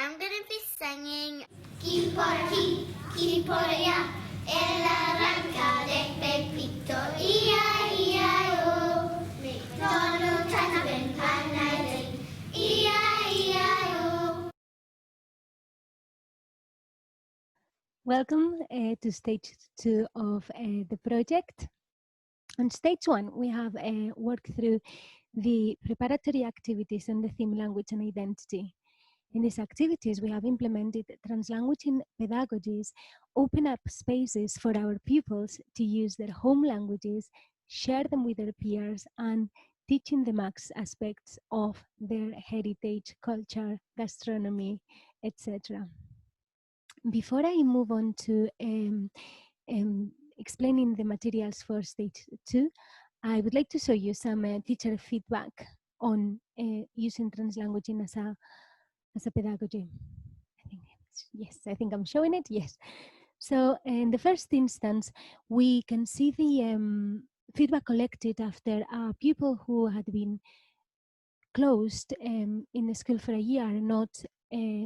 I'm going to be singing Chi por aquí, chi por allá, en la ranca de Pepito, I-I-I-O. McDonald has been planning, E-I-E-I-O. Welcome to stage 2 of the project. On stage 1, we have worked through the preparatory activities on the theme language and identity. In these activities, we have implemented translanguaging pedagogies, open up spaces for our pupils to use their home languages, share them with their peers, and teaching them aspects of their heritage, culture, gastronomy, etc. Before I move on to explaining the materials for stage 2, I would like to show you some teacher feedback on using translanguaging as a pedagogy. I think I'm showing it, yes. So in the first instance, we can see the feedback collected after a pupil who had been closed in the school for a year, not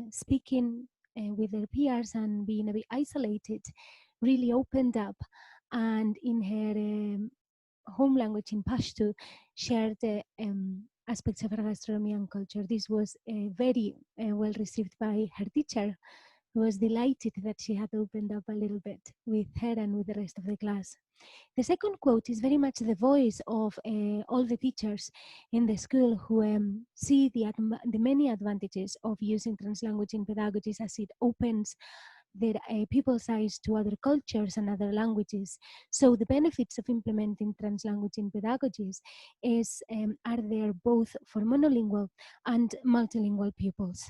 speaking with their peers and being a bit isolated, really opened up, and in her home language in Pashto shared aspects of her gastronomy and culture. This was very well received by her teacher, who was delighted that she had opened up a little bit with her and with the rest of the class. The second quote is very much the voice of all the teachers in the school who see the many advantages of using translanguaging pedagogies, as it opens their people's eyes to other cultures and other languages. So the benefits of implementing translanguaging pedagogies are there both for monolingual and multilingual pupils.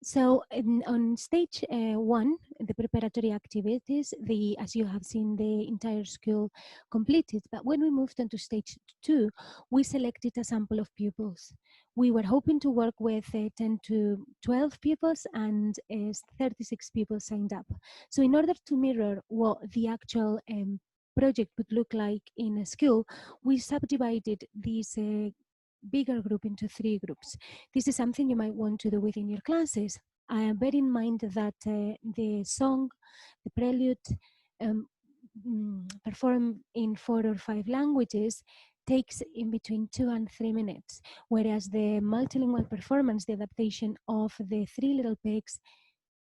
So on stage 1, the preparatory activities, as you have seen, the entire school completed. But when we moved on to stage 2, we selected a sample of pupils. We were hoping to work with 10 to 12 pupils, and 36 people signed up. So in order to mirror what the actual project would look like in a school, we subdivided these bigger group into 3 groups. This is something you might want to do within your classes. Bear in mind that the song, the prelude, performed in 4 or 5 languages takes in between 2 and 3 minutes, whereas the multilingual performance, the adaptation of the 3 Little Pigs,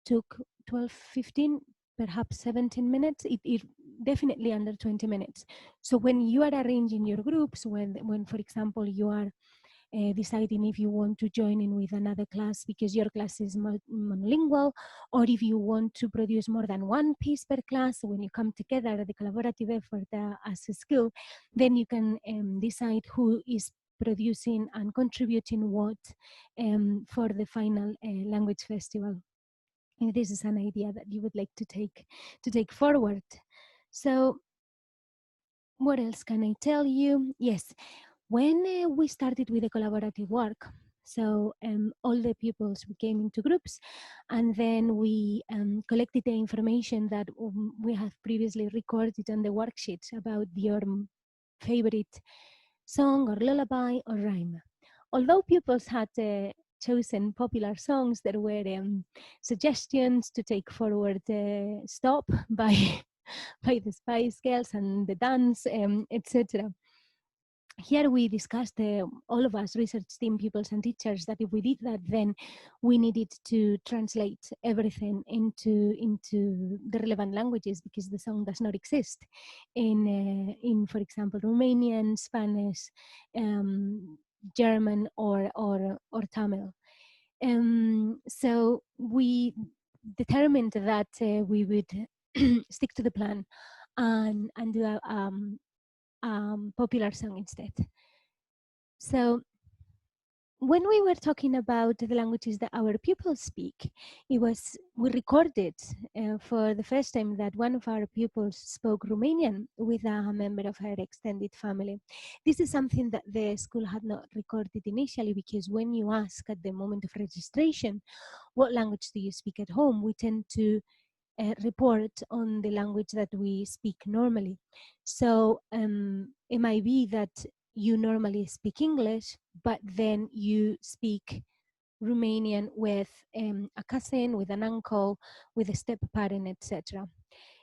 took 12, 15, perhaps 17 minutes. It definitely under 20 minutes. So when you are arranging your groups, when for example you are deciding if you want to join in with another class because your class is monolingual, or if you want to produce more than 1 piece per class, when you come together, the collaborative effort as a skill, then you can decide who is producing and contributing what for the final language festival. And this is an idea that you would like to take forward. So what else can I tell you? Yes, when we started with the collaborative work, so all the pupils came into groups, and then we collected the information that we have previously recorded on the worksheets about your favorite song or lullaby or rhyme. Although pupils had chosen popular songs, there were suggestions to take forward Stop by the Spice Girls and the dance, etc. Here we discussed, all of us, research team, pupils and teachers, that if we did that, then we needed to translate everything into the relevant languages, because the song does not exist in for example, Romanian, Spanish, German, or Tamil. So we determined that we would stick to the plan and do a popular song instead. So when we were talking about the languages that our pupils speak, we recorded for the first time that one of our pupils spoke Romanian with a member of her extended family. This is something that the school had not recorded initially, because when you ask at the moment of registration, what language do you speak at home, we tend to report on the language that we speak normally. So it might be that you normally speak English, but then you speak Romanian with a cousin, with an uncle, with a step parent, etc.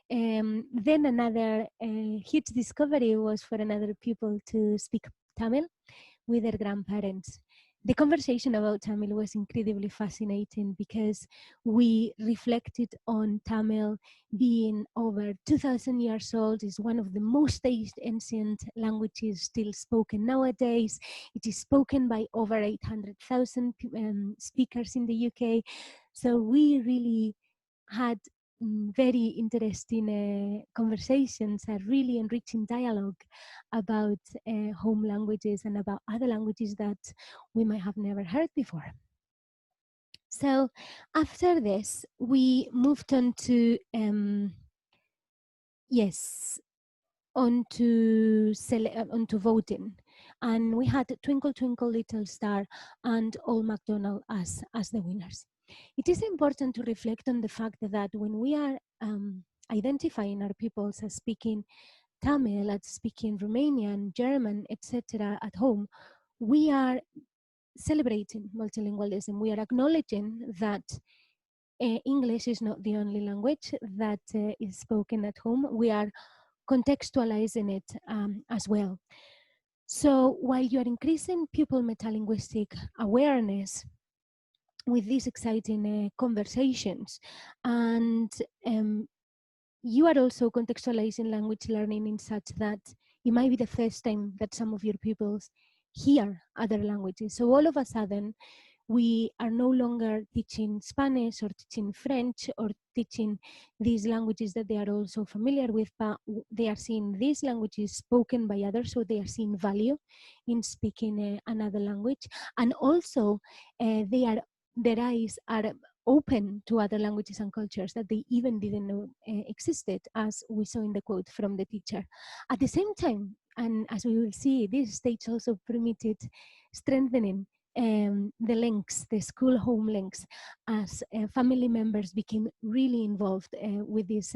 Then another huge discovery was for another pupil to speak Tamil with their grandparents. The conversation about Tamil was incredibly fascinating because we reflected on Tamil being over 2,000 years old. It's one of the most ancient languages still spoken nowadays. It is spoken by over 800,000 speakers in the UK. So we really had very interesting conversations, a really enriching dialogue about home languages and about other languages that we might have never heard before. So after this, we moved on to, onto voting. And we had Twinkle Twinkle Little Star and Old MacDonald as the winners. It is important to reflect on the fact that when we are identifying our pupils as speaking Tamil, as speaking Romanian, German, etc. at home, we are celebrating multilingualism. We are acknowledging that English is not the only language that is spoken at home. We are contextualizing it as well. So while you are increasing pupil metalinguistic awareness with these exciting conversations, and you are also contextualizing language learning in such that it might be the first time that some of your pupils hear other languages. So all of a sudden, we are no longer teaching Spanish or teaching French or teaching these languages that they are also familiar with, but they are seeing these languages spoken by others, so they are seeing value in speaking another language. And also, their eyes are open to other languages and cultures that they even didn't know existed, as we saw in the quote from the teacher. At the same time, and as we will see, this stage also permitted strengthening the links, the school-home links, as family members became really involved with this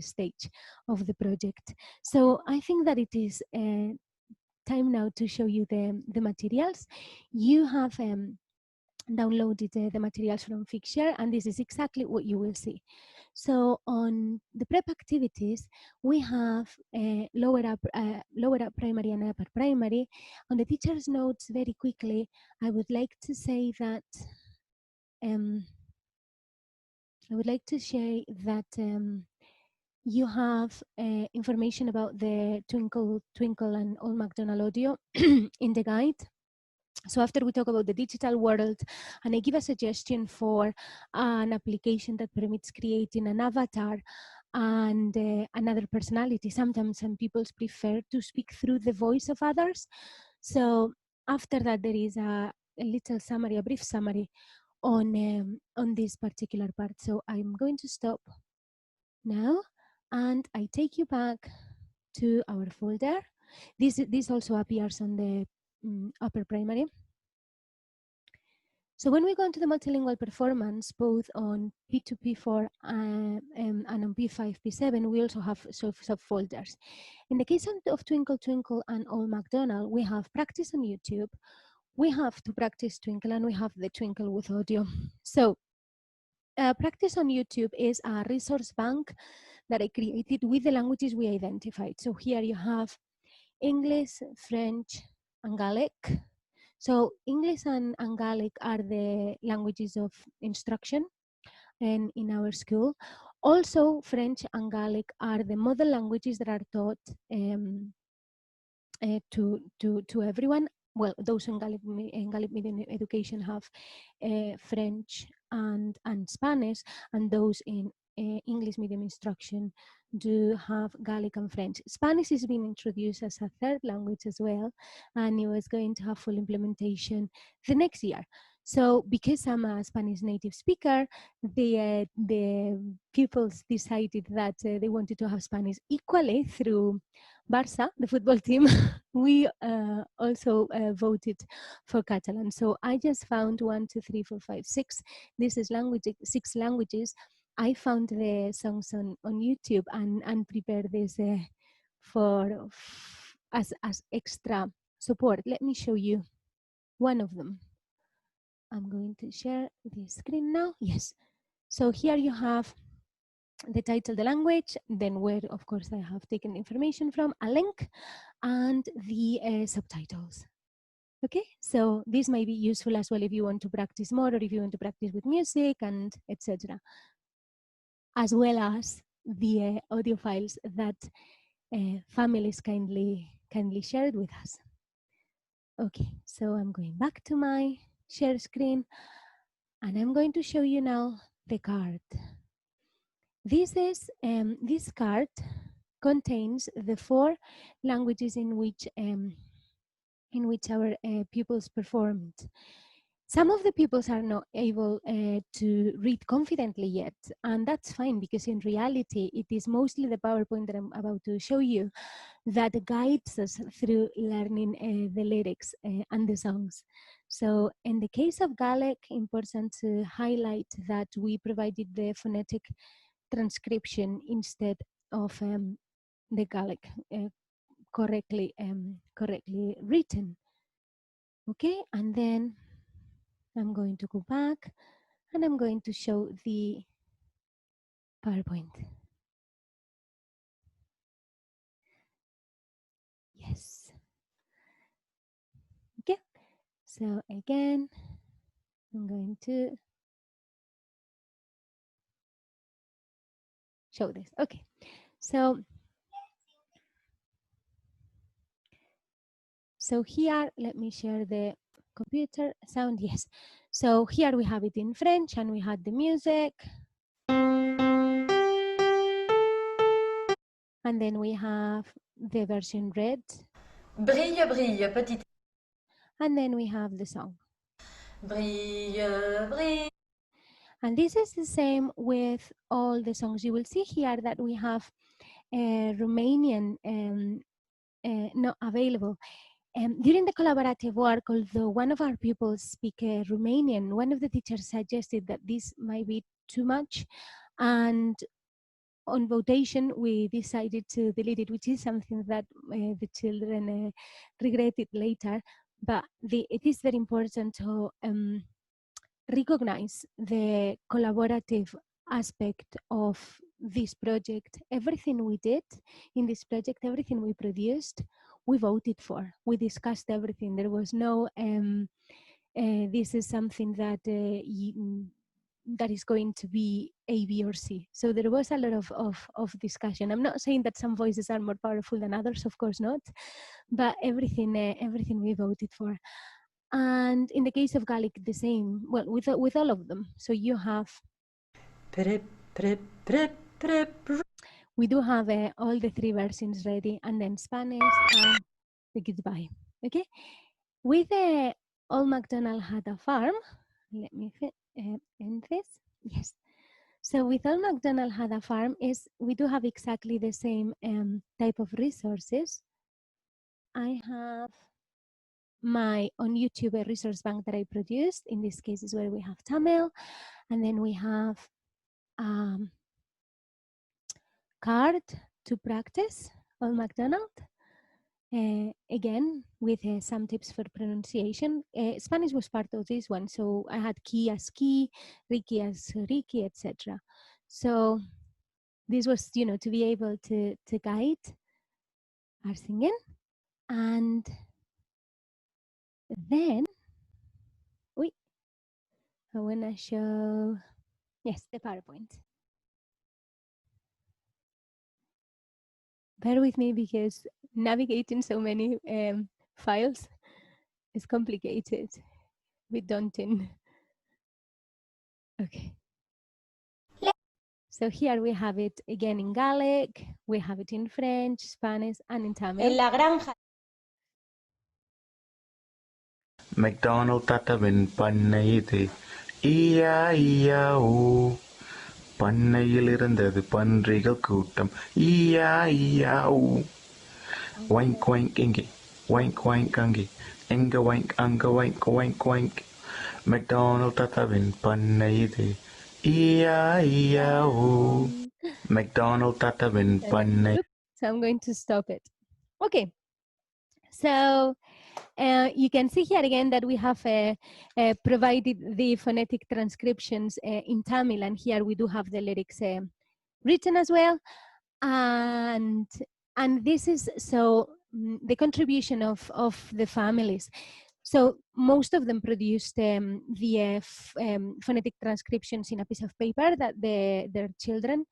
stage of the project. So I think that it is time now to show you the materials. You have downloaded the materials from Figshare, and this is exactly what you will see. So on the prep activities, we have lower up primary and upper primary. On the teacher's notes, very quickly, I would like to say that you have information about the Twinkle Twinkle and Old MacDonald audio in the guide. So after we talk about the digital world, and I give a suggestion for an application that permits creating an avatar and another personality. Sometimes some people prefer to speak through the voice of others. So after that, there is a little summary, a brief summary on this particular part. So I'm going to stop now, and I take you back to our folder. This also appears on the upper primary. So when we go into the multilingual performance, both on P2, P4 and on P5, P7, we also have subfolders. In the case of Twinkle Twinkle and Old MacDonald, we have practice on YouTube, we have to practice Twinkle, and we have the Twinkle with audio. So practice on YouTube is a resource bank that I created with the languages we identified. So here you have English, French, and Gaelic. So English and Gaelic are the languages of instruction in our school. Also, French and Gaelic are the model languages that are taught to everyone. Well, those in Gaelic medium education have French and Spanish, and those in English medium instruction do have Gaelic and French. Spanish is being introduced as a third language as well, and it was going to have full implementation the next year. So because I'm a Spanish native speaker, the pupils decided that they wanted to have Spanish equally through Barça, the football team. We also voted for Catalan. So I just found 1, 2, 3, 4, 5, 6. This is 6 languages. I found the songs on YouTube and prepared this as extra support. Let me show you one of them. I'm going to share the screen now. Yes. So here you have the title, the language, then where, of course, I have taken information from, a link, and the subtitles. Okay, so this may be useful as well if you want to practice more or if you want to practice with music and etc. As well as the audio files that families kindly shared with us. Okay, so I'm going back to my share screen and I'm going to show you now the card. This card contains the 4 languages in which our pupils performed. Some of the pupils are not able to read confidently yet, and that's fine because in reality it is mostly the PowerPoint that I'm about to show you that guides us through learning the lyrics and the songs. So in the case of Gaelic, important to highlight that we provided the phonetic transcription instead of the Gaelic correctly written. Okay, and then I'm going to go back and I'm going to show the PowerPoint. Yes. Okay, so again, I'm going to show this. Okay, so here, let me share the computer sound. Yes, so here we have it in French and we had the music. And then we have the version read. Brille, brille, petite. And then we have the song. Brille, brille. And this is the same with all the songs. You will see here that we have Romanian not available. During the collaborative work, although one of our pupils speak Romanian, one of the teachers suggested that this might be too much. And on votation, we decided to delete it, which is something that the children regretted later. But it is very important to recognize the collaborative aspect of this project. Everything we did in this project, everything we produced, we voted for. We discussed everything. There was no, this is something that that is going to be A, B, or C. So there was a lot of discussion. I'm not saying that some voices are more powerful than others, of course not, but everything we voted for. And in the case of Gaelic, the same, well, with all of them. So you have, we do have all the 3 versions ready, and then Spanish and the goodbye, okay? With Old MacDonald Had a Farm, let me end this, yes. So with Old MacDonald Had a Farm, we do have exactly the same type of resources. I have my on YouTube a resource bank that I produced. In this case is where we have Tamil, and then we have card to practice Old MacDonald. Again, with some tips for pronunciation. Spanish was part of this one, so I had Ki as Ki, Ricky as Ricky, etc. So this was, to be able to guide our singing. And then, I want to show, yes, the PowerPoint. Bear with me because navigating so many files is complicated, a bit daunting. Okay. So here we have it again in Gaelic, we have it in French, Spanish, and in Tamil. En la granja. McDonald தட்டவின் பண்ணை இது ஈயா ஈயா ஊ பண்ணையில் இருந்தது பன்றிகள் கூட்டம் ஈயா ஈயா ஊ wank wank இங்கே wank wank அங்கே எங்க wank அங்க wank wank wank McDonald தட்டவின் பண்ணை இது ஈயா ஈயா ஊ McDonald தட்டவின் பண்ணை. So I'm going to stop it. Okay, so You can see here again that we have provided the phonetic transcriptions in Tamil, and here we do have the lyrics written as well. And this is the contribution of the families. So most of them produced the phonetic transcriptions in a piece of paper that their children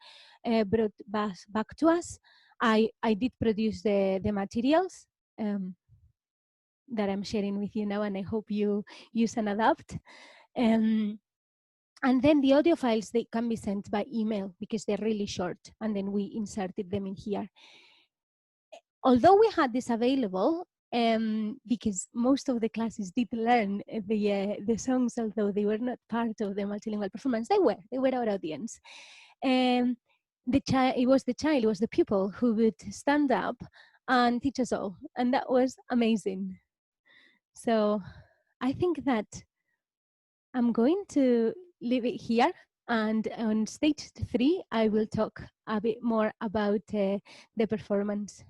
brought back to us. I did produce the materials that I'm sharing with you now, and I hope you use and adapt. And then the audio files, they can be sent by email because they're really short, and then we inserted them in here. Although we had this available, because most of the classes did learn the songs, although they were not part of the multilingual performance, they were our audience. It was the pupil who would stand up and teach us all, and that was amazing. So I think that I'm going to leave it here, and on stage 3, I will talk a bit more about the performance.